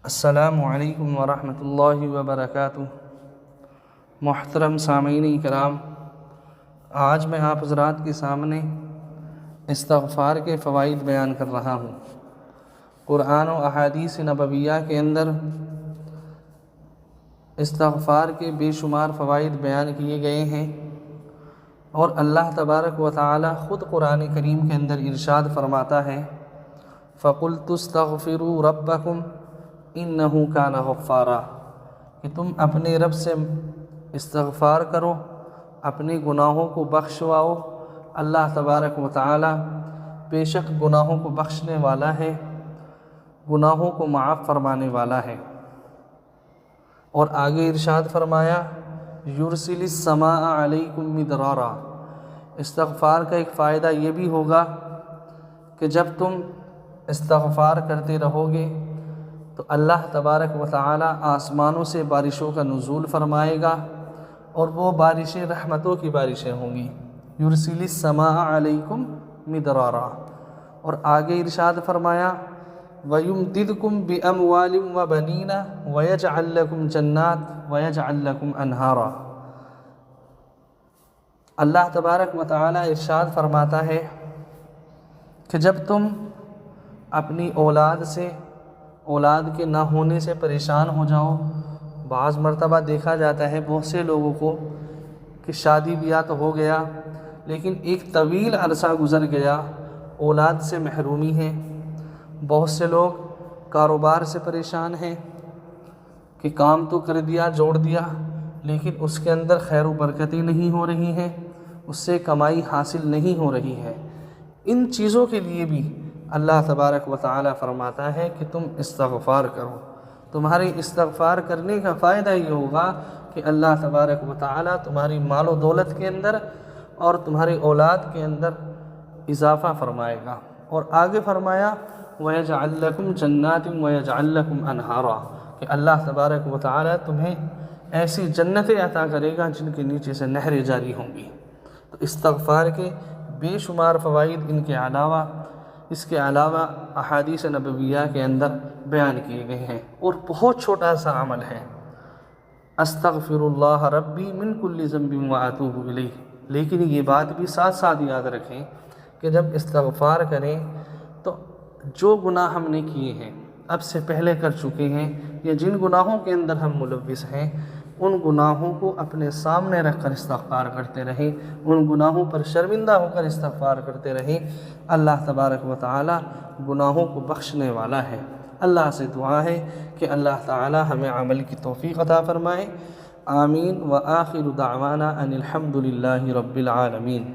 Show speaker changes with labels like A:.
A: السلام علیکم ورحمۃ اللہ وبرکاتہ۔ محترم سامعین کرام، آج میں آپ حضرات کے سامنے استغفار کے فوائد بیان کر رہا ہوں۔ قرآن و احادیث نبویہ کے اندر استغفار کے بے شمار فوائد بیان کیے گئے ہیں، اور اللہ تبارک و تعالی خود قرآن کریم کے اندر ارشاد فرماتا ہے، فَقُلْتُ اسْتَغْفِرُوا رَبَّكُمْ اِنَّهُ كَانَ غَفَّارًا، کہ تم اپنے رب سے استغفار کرو، اپنے گناہوں کو بخشواؤ، اللہ تبارک و تعالی بے شک گناہوں کو بخشنے والا ہے، گناہوں کو معاف فرمانے والا ہے۔ اور آگے ارشاد فرمایا، یُرْسِلِ السَّمَاءَ عَلَيْكُمْ مِدْرَارًا۔ استغفار کا ایک فائدہ یہ بھی ہوگا کہ جب تم استغفار کرتے رہو گے تو اللہ تبارک و تعالی آسمانوں سے بارشوں کا نزول فرمائے گا، اور وہ بارشیں رحمتوں کی بارشیں ہوں گی۔ یُرْسِلِ السَّمَاءَ عَلَيْكُمْ مِدْرَارًا۔ اور آگے ارشاد فرمایا، وَيُمْدِدْكُمْ بِأَمْوَالٍ وَبَنِينَ وَيَجْعَلْ لَكُمْ جَنَّاتٍ وَيَجْعَلْ لَكُمْ أَنْهَارًا۔ اللہ تبارک و تعالی ارشاد فرماتا ہے کہ جب تم اپنی اولاد کے نہ ہونے سے پریشان ہو جاؤ، بعض مرتبہ دیکھا جاتا ہے بہت سے لوگوں کو کہ شادی بیاہ تو ہو گیا لیکن ایک طویل عرصہ گزر گیا، اولاد سے محرومی ہے۔ بہت سے لوگ کاروبار سے پریشان ہیں کہ کام تو کر دیا، جوڑ دیا، لیکن اس کے اندر خیر و برکتیں نہیں ہو رہی ہیں، اس سے کمائی حاصل نہیں ہو رہی ہے۔ ان چیزوں کے لیے بھی اللہ تبارک و تعالی فرماتا ہے کہ تم استغفار کرو۔ تمہاری استغفار کرنے کا فائدہ یہ ہوگا کہ اللہ تبارک و تعالی تمہاری مال و دولت کے اندر اور تمہاری اولاد کے اندر اضافہ فرمائے گا۔ اور آگے فرمایا، وَيَجْعَلْ لَكُمْ جَنَّاتٍ وَيَجْعَلْ لَكُمْ أَنْهَارًا، کہ اللہ تبارک و تعالی تمہیں ایسی جنتیں عطا کرے گا جن کے نیچے سے نہریں جاری ہوں گی۔ تو استغفار کے بے شمار فوائد اس کے علاوہ احادیث نبویہ کے اندر بیان کیے گئے ہیں، اور بہت چھوٹا سا عمل ہے، استغفر اللہ ربی من کل ذنب واتوب الیہ۔ لیکن یہ بات بھی ساتھ ساتھ یاد رکھیں کہ جب استغفار کریں تو جو گناہ ہم نے کیے ہیں، اب سے پہلے کر چکے ہیں، یا جن گناہوں کے اندر ہم ملوث ہیں، ان گناہوں کو اپنے سامنے رکھ کر استغفار کرتے رہیں، ان گناہوں پر شرمندہ ہو کر استغفار کرتے رہیں۔ اللہ تبارک و تعالی گناہوں کو بخشنے والا ہے۔ اللہ سے دعا ہے کہ اللہ تعالی ہمیں عمل کی توفیق عطا فرمائے۔ آمین۔ وآخر دعوانا ان الحمد للہ رب العالمین۔